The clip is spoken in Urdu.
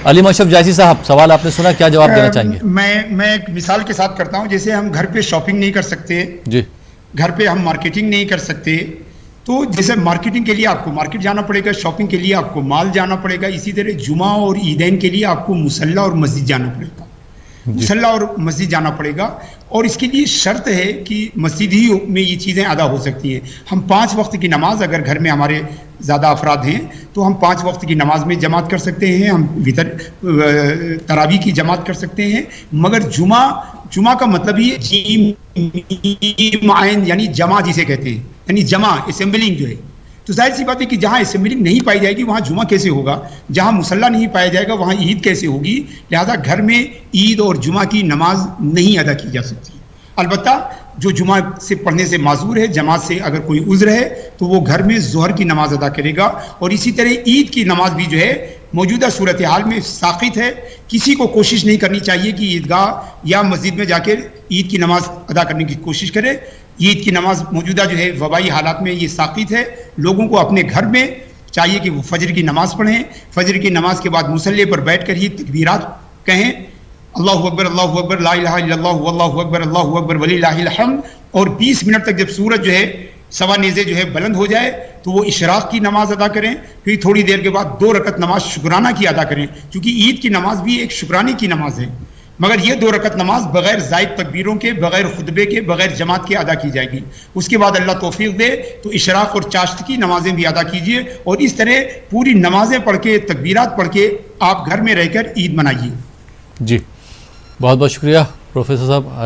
علیم اشرف جیسی صاحب، سوال آپ نے سنا، کیا جواب دینا چاہیں گے؟ میں ایک مثال کے ساتھ کرتا ہوں. جیسے ہم گھر پہ شاپنگ نہیں کر سکتے، جی گھر پہ ہم مارکیٹنگ نہیں کر سکتے، تو جیسے مارکیٹنگ کے لیے آپ کو مارکیٹ جانا پڑے گا، شاپنگ کے لیے آپ کو مال جانا پڑے گا، اسی طرح جمعہ اور عیدین کے لیے آپ کو مصلی اور مسجد جانا پڑے گا. مصلی اور مسجد جانا پڑے گا، اور اس کے لیے شرط ہے کہ مسجد ہی میں یہ چیزیں ادا ہو سکتی ہیں. ہم 5 وقت کی نماز اگر گھر میں ہمارے زیادہ افراد ہیں تو ہم 5 وقت کی نماز میں جماعت کر سکتے ہیں، ہم وطر تراویح کی جماعت کر سکتے ہیں. مگر جمعہ کا مطلب یہ جیم عین یعنی جمع جسے کہتے ہیں، یعنی جمع اسمبلنگ جو ہے. تو ظاہر سی بات ہے کہ جہاں اسمبلنگ نہیں پائی جائے گی وہاں جمعہ کیسے ہوگا، جہاں مصلی نہیں پایا جائے گا وہاں عید کیسے ہوگی. لہذا گھر میں عید اور جمعہ کی نماز نہیں ادا کی جا سکتی. البتہ جو جمعہ سے پڑھنے سے معذور ہے، جماعت سے اگر کوئی عذر ہے تو وہ گھر میں ظہر کی نماز ادا کرے گا. اور اسی طرح عید کی نماز بھی جو ہے موجودہ صورتحال میں ساقط ہے. کسی کو کوشش نہیں کرنی چاہیے کہ عیدگاہ یا مسجد میں جا کے عید کی نماز ادا کرنے کی کوشش کرے. عید کی نماز موجودہ جو ہے وبائی حالات میں یہ ساقط ہے. لوگوں کو اپنے گھر میں چاہیے کہ وہ فجر کی نماز پڑھیں، فجر کی نماز کے بعد مصلی پر بیٹھ کر ہی تکبیرات کہیں، اللہ اکبر لا الہ الا اللہ اللہ اکبر وللہ الحمد. اور 20 منٹ تک جب سورج جو ہے سوا نیزے جو ہے بلند ہو جائے تو وہ اشراق کی نماز ادا کریں. پھر تھوڑی دیر کے بعد 2 رکعت نماز شکرانہ کی ادا کریں، کیونکہ عید کی نماز بھی ایک شکرانے کی نماز ہے. مگر یہ 2 رکعت نماز بغیر زائد تکبیروں کے، بغیر خطبے کے، بغیر جماعت کے ادا کی جائے گی. اس کے بعد اللہ توفیق دے تو اشراق اور چاشت کی نمازیں بھی ادا کیجیے، اور اس طرح پوری نمازیں پڑھ کے، تکبیرات پڑھ کے آپ گھر میں رہ کر عید منائیے. جی بہت بہت شکریہ پروفیسر صاحب.